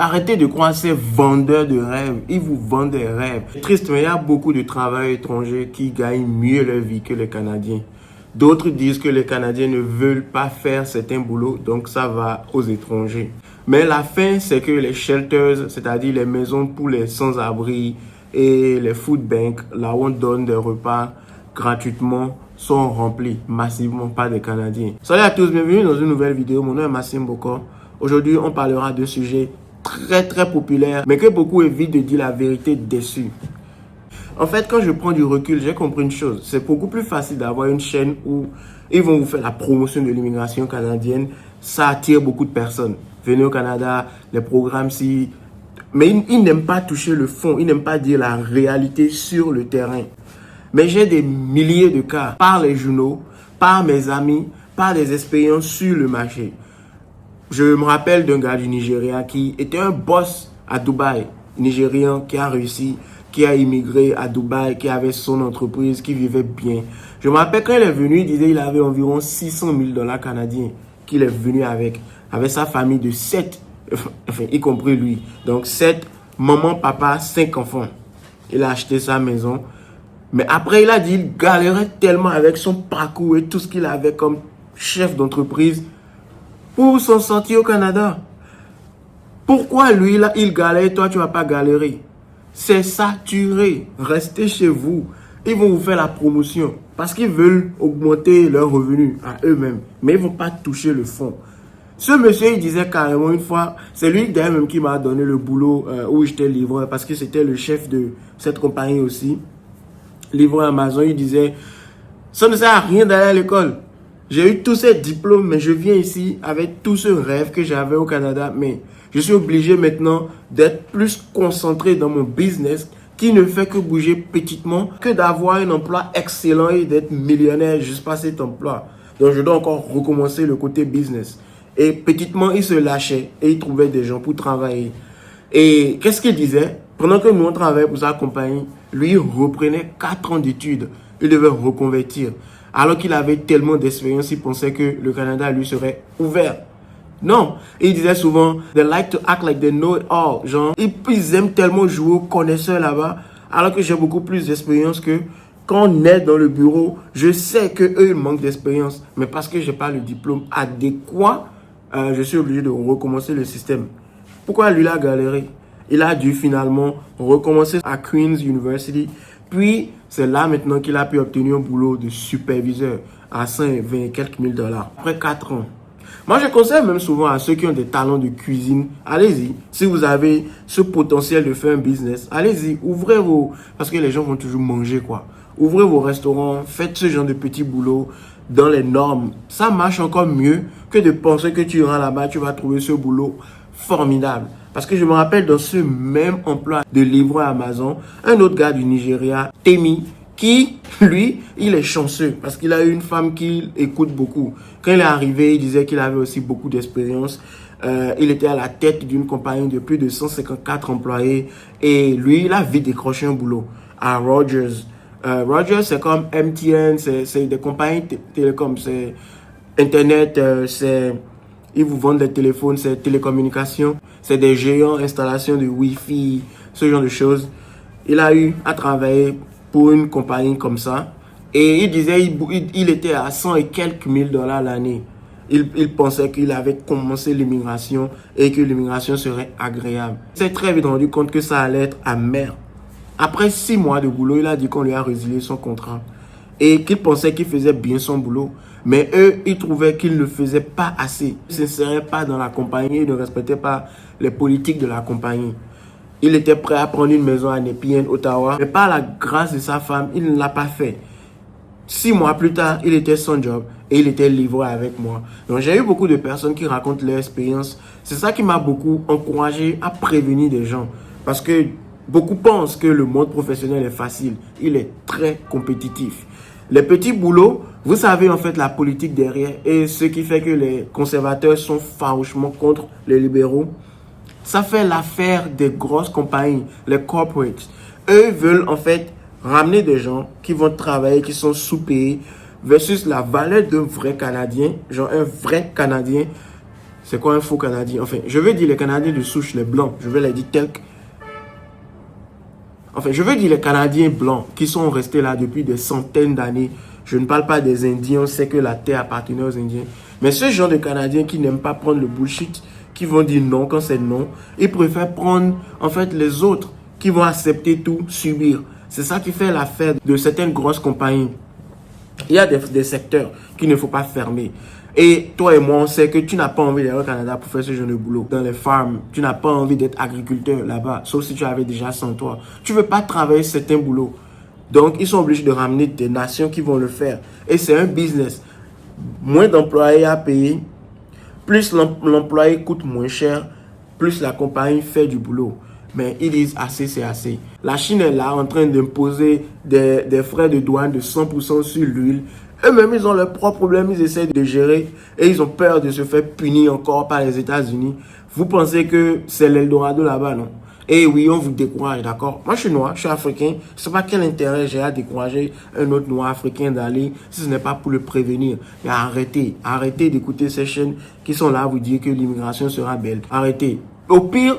Arrêtez de croire ces vendeurs de rêves. Ils vous vendent des rêves. Triste, mais il y a beaucoup de travailleurs étrangers qui gagnent mieux leur vie que les Canadiens. D'autres disent que les Canadiens ne veulent pas faire certains boulots, donc ça va aux étrangers. Mais la fin, c'est que les shelters, c'est-à-dire les maisons pour les sans-abri et les food banks, là où on donne des repas gratuitement, sont remplis massivement par des Canadiens. Salut à tous, bienvenue dans une nouvelle vidéo. Mon nom est Massim Bokor. Aujourd'hui, on parlera d'un sujet très populaire, mais que beaucoup évitent de dire la vérité dessus. En fait, quand je prends du recul, j'ai compris une chose. C'est beaucoup plus facile d'avoir une chaîne où ils vont vous faire la promotion de l'immigration canadienne. Ça attire beaucoup de personnes. Venez au Canada, les programmes si... Mais ils n'aiment pas toucher le fond. Ils n'aiment pas dire la réalité sur le terrain. Mais j'ai des milliers de cas par les journaux, par mes amis, par des expériences sur le marché. Je me rappelle d'un gars du Nigeria qui était un boss à Dubaï, Nigérian qui a réussi, qui a immigré à Dubaï, qui avait son entreprise, qui vivait bien. Je me rappelle quand il est venu, il disait qu'il avait environ 600 000 $ canadiens qu'il est venu avec sa famille de 7, enfin, y compris lui. Donc 7, maman, papa, 5 enfants. Il a acheté sa maison. Mais après, il a dit qu'il galérait tellement avec son parcours et tout ce qu'il avait comme chef d'entreprise pour s'en sortir au Canada. Pourquoi lui, là, il galère, toi, tu ne vas pas galérer? C'est saturé. Restez chez vous. Ils vont vous faire la promotion parce qu'ils veulent augmenter leurs revenus à eux-mêmes. Mais ils ne vont pas toucher le fond. Ce monsieur, il disait carrément une fois, c'est lui d'ailleurs même qui m'a donné le boulot où j'étais livreur parce que c'était le chef de cette compagnie aussi. Livreur Amazon, il disait, ça ne sert à rien d'aller à l'école. J'ai eu tous ces diplômes, mais je viens ici avec tout ce rêve que j'avais au Canada. Mais je suis obligé maintenant d'être plus concentré dans mon business qui ne fait que bouger petitement que d'avoir un emploi excellent et d'être millionnaire juste par cet emploi. Donc je dois encore recommencer le côté business. Et petitement, il se lâchait et il trouvait des gens pour travailler. Et qu'est-ce qu'il disait? Pendant que nous on travaillait pour sa compagnie, lui il reprenait 4 ans d'études. Il devait reconvertir. Alors qu'il avait tellement d'expérience, il pensait que le Canada lui serait ouvert. Non, il disait souvent, they like to act like they know it all. Genre, ils aiment tellement jouer aux connaisseurs là-bas, alors que j'ai beaucoup plus d'expérience que quand on est dans le bureau, je sais que eux ils manquent d'expérience, mais parce que j'ai pas le diplôme adéquat, je suis obligé de recommencer le système. Pourquoi lui il a galéré? Il a dû finalement recommencer à Queen's University. Puis, c'est là maintenant qu'il a pu obtenir un boulot de superviseur à 120 et quelques mille $. Après 4 ans. Moi, je conseille même souvent à ceux qui ont des talents de cuisine, allez-y. Si vous avez ce potentiel de faire un business, allez-y, ouvrez vos... Parce que les gens vont toujours manger, quoi. Ouvrez vos restaurants, faites ce genre de petits boulots dans les normes. Ça marche encore mieux que de penser que tu iras là-bas, tu vas trouver ce boulot formidable. Parce que je me rappelle dans ce même emploi de livreur Amazon, un autre gars du Nigeria, Temi, qui, lui, il est chanceux parce qu'il a eu une femme qu'il écoute beaucoup. Quand il est arrivé, il disait qu'il avait aussi beaucoup d'expérience. Il était à la tête d'une compagnie de plus de 154 employés et lui, il a vite décroché un boulot à Rogers. Rogers, c'est comme MTN, c'est des compagnies télécom, c'est Internet, ils vous vendent des téléphones, c'est télécommunications, c'est des géants, installation de Wi-Fi, ce genre de choses. Il a eu à travailler pour une compagnie comme ça. Et il disait il était à 100 et quelques mille $ l'année. Il pensait qu'il avait commencé l'immigration et que l'immigration serait agréable. Il s'est très vite rendu compte que ça allait être amer. Après 6 mois de boulot, il a dit qu'on lui a résilié son contrat. Et qu'il pensait qu'il faisait bien son boulot. Mais eux, ils trouvaient qu'ils ne faisaient pas assez. Ils ne seraient pas dans la compagnie, ils ne respectaient pas les politiques de la compagnie. Il était prêt à prendre une maison à Nepean, Ottawa. Mais par la grâce de sa femme, il ne l'a pas fait. 6 mois plus tard, il était sans job et il était livré avec moi. Donc j'ai eu beaucoup de personnes qui racontent leur expérience. C'est ça qui m'a beaucoup encouragé à prévenir des gens. Parce que beaucoup pensent que le monde professionnel est facile. Il est très compétitif. Les petits boulots, vous savez en fait la politique derrière et ce qui fait que les conservateurs sont farouchement contre les libéraux. Ça fait l'affaire des grosses compagnies, les corporates. Eux veulent en fait ramener des gens qui vont travailler, qui sont sous-payés versus la valeur d'un vrai Canadien. Genre un vrai Canadien, C'est quoi un faux Canadien? Enfin, je veux dire les Canadiens de souche, les blancs. Je veux les dire tels que... Enfin, je veux dire les Canadiens blancs qui sont restés là depuis des centaines d'années. Je ne parle pas des Indiens, on sait que la terre appartenait aux Indiens. Mais ce genre de Canadiens qui n'aiment pas prendre le bullshit, qui vont dire non quand c'est non, ils préfèrent prendre en fait les autres qui vont accepter tout, subir. C'est ça qui fait l'affaire de certaines grosses compagnies. Il y a des secteurs qu'il ne faut pas fermer. Et toi et moi, on sait que tu n'as pas envie d'aller au Canada pour faire ce genre de boulot. Dans les farms, tu n'as pas envie d'être agriculteur là-bas, sauf si tu avais déjà 100 toi. Tu ne veux pas travailler certains boulots. Donc, ils sont obligés de ramener des nations qui vont le faire. Et c'est un business. Moins d'employés à payer, plus l'employé coûte moins cher, plus la compagnie fait du boulot. Mais ils disent assez, c'est assez. La Chine est là en train d'imposer des frais de douane de 100% sur l'huile. Eux-mêmes, ils ont leurs propres problèmes, ils essaient de gérer et ils ont peur de se faire punir encore par les États-Unis. Vous pensez que c'est l'Eldorado là-bas, non? Et oui, on vous décourage, d'accord? Moi, je suis noir, je suis africain. Je ne sais pas quel intérêt j'ai à décourager un autre noir africain d'aller si ce n'est pas pour le prévenir. Mais arrêtez d'écouter ces chaînes qui sont là à vous dire que l'immigration sera belle. Arrêtez. Au pire,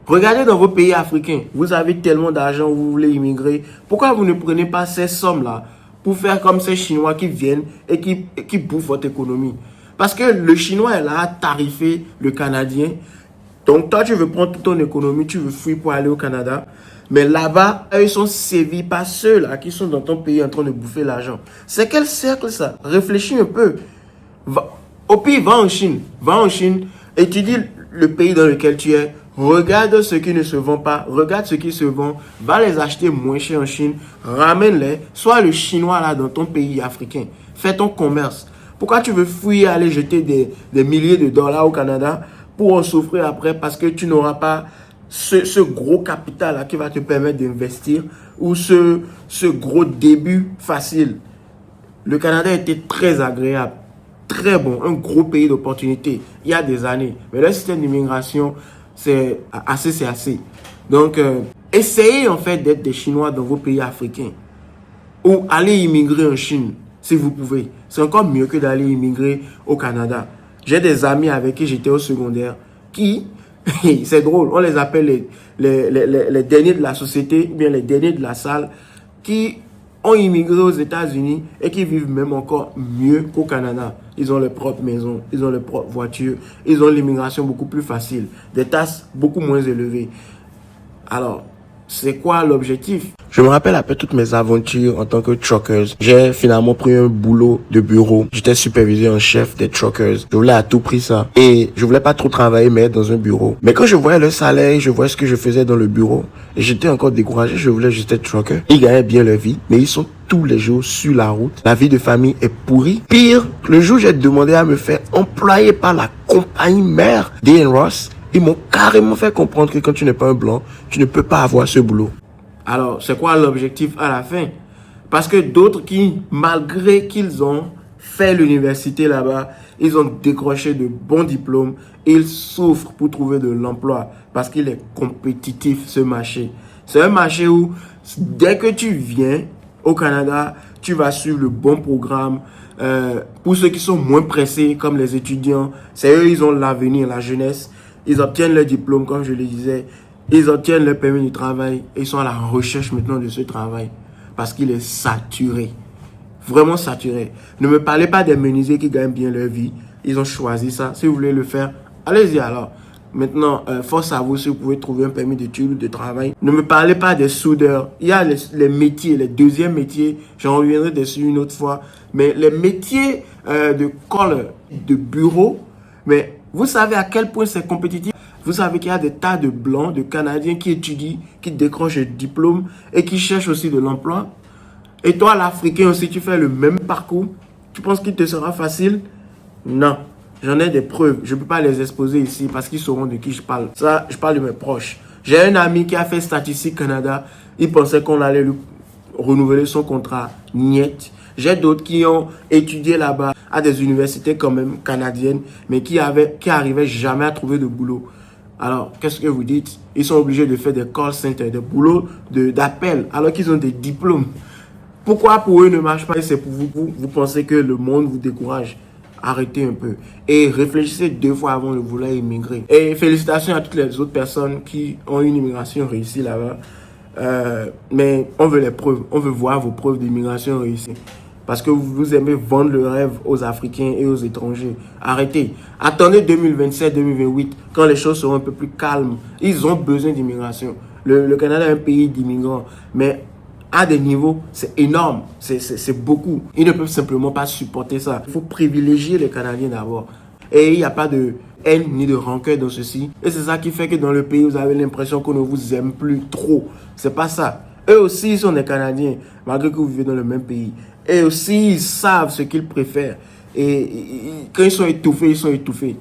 regardez dans vos pays africains. Vous avez tellement d'argent, vous voulez immigrer. Pourquoi vous ne prenez pas ces sommes-là pour faire comme ces Chinois qui viennent et qui bouffent votre économie? Parce que le Chinois est là à tarifer le Canadien. Donc, toi, tu veux prendre toute ton économie, tu veux fuir pour aller au Canada. Mais là-bas, ils sont sévis par ceux-là qui sont dans ton pays en train de bouffer l'argent. C'est quel cercle ça? Réfléchis un peu. Au pire, va en Chine. Va en Chine, étudie le pays dans lequel tu es. Regarde ce qui ne se vend pas. Regarde ce qui se vend. Va les acheter moins cher en Chine. Ramène-les. Sois le Chinois là dans ton pays africain. Fais ton commerce. Pourquoi tu veux fuir, aller jeter des milliers de dollars au Canada pour en souffrir après parce que tu n'auras pas ce gros capital là qui va te permettre d'investir ou ce gros début facile? Le Canada était très agréable, très bon, un gros pays d'opportunités il y a des années. Mais le système d'immigration, c'est assez. Donc, essayez en fait d'être des Chinois dans vos pays africains ou allez immigrer en Chine si vous pouvez. C'est encore mieux que d'aller immigrer au Canada. J'ai des amis avec qui j'étais au secondaire qui, c'est drôle, on les appelle les derniers de la société, ou bien les derniers de la salle, qui ont immigré aux États-Unis et qui vivent même encore mieux qu'au Canada. Ils ont leurs propres maisons, ils ont leurs propres voitures, ils ont l'immigration beaucoup plus facile, des taxes beaucoup moins élevées. Alors, c'est quoi l'objectif? Je me rappelle après toutes mes aventures en tant que trucker, j'ai finalement pris un boulot de bureau. J'étais superviseur en chef des truckers. Je voulais à tout prix ça. Et je voulais pas trop travailler, mais être dans un bureau. Mais quand je voyais le salaire, je voyais ce que je faisais dans le bureau, et j'étais encore découragé. Je voulais juste être trucker. Ils gagnaient bien leur vie, mais ils sont tous les jours sur la route. La vie de famille est pourrie. Pire, le jour où j'ai demandé à me faire employer par la compagnie mère D&R Ross, ils m'ont carrément fait comprendre que quand tu n'es pas un blanc, tu ne peux pas avoir ce boulot. Alors, c'est quoi l'objectif à la fin? Parce que d'autres qui, malgré qu'ils ont fait l'université là-bas, ils ont décroché de bons diplômes, ils souffrent pour trouver de l'emploi parce qu'il est compétitif ce marché. C'est un marché où, dès que tu viens au Canada, tu vas suivre le bon programme. Pour ceux qui sont moins pressés, comme les étudiants, c'est eux, ils ont l'avenir, la jeunesse. Ils obtiennent leur diplôme, comme je le disais. Ils obtiennent leur permis de travail. Et ils sont à la recherche maintenant de ce travail. Parce qu'il est saturé. Vraiment saturé. Ne me parlez pas des menuisiers qui gagnent bien leur vie. Ils ont choisi ça. Si vous voulez le faire, allez-y alors. Maintenant, force à vous si vous pouvez trouver un permis d'études ou de travail. Ne me parlez pas des soudeurs. Il y a les métiers, les deuxièmes métiers. J'en reviendrai dessus une autre fois. Mais les métiers de call, de bureau, mais vous savez à quel point c'est compétitif. Vous savez qu'il y a des tas de blancs, de Canadiens qui étudient, qui décrochent le diplôme et qui cherchent aussi de l'emploi. Et toi, l'Africain aussi, tu fais le même parcours. Tu penses qu'il te sera facile? Non. J'en ai des preuves. Je ne peux pas les exposer ici parce qu'ils sauront de qui je parle. Ça, je parle de mes proches. J'ai un ami qui a fait Statistique Canada. Il pensait qu'on allait lui renouveler son contrat. Niet. J'ai d'autres qui ont étudié là-bas à des universités quand même canadiennes, mais qui arrivaient jamais à trouver de boulot. Alors, qu'est-ce que vous dites? Ils sont obligés de faire des call centers, des boulots d'appel, alors qu'ils ont des diplômes. Pourquoi pour eux ne marche pas? C'est pour vous. Vous pensez que le monde vous décourage. arrêtez un peu et réfléchissez 2 fois avant de vouloir immigrer. Et félicitations à toutes les autres personnes qui ont une immigration réussie là-bas. Mais on veut les preuves, on veut voir vos preuves d'immigration réussie. Parce que vous aimez vendre le rêve aux Africains et aux étrangers. Arrêtez. Attendez 2027-2028, quand les choses seront un peu plus calmes. Ils ont besoin d'immigration. Le Canada est un pays d'immigrants. Mais à des niveaux, c'est énorme. C'est beaucoup. Ils ne peuvent simplement pas supporter ça. Il faut privilégier les Canadiens d'abord. Et il n'y a pas de haine ni de rancœur dans ceci. Et c'est ça qui fait que dans le pays, vous avez l'impression qu'on ne vous aime plus trop. C'est pas ça. Eux aussi, ils sont des Canadiens, malgré que vous vivez dans le même pays. Et aussi, ils savent ce qu'ils préfèrent. Et quand ils sont étouffés, ils sont étouffés.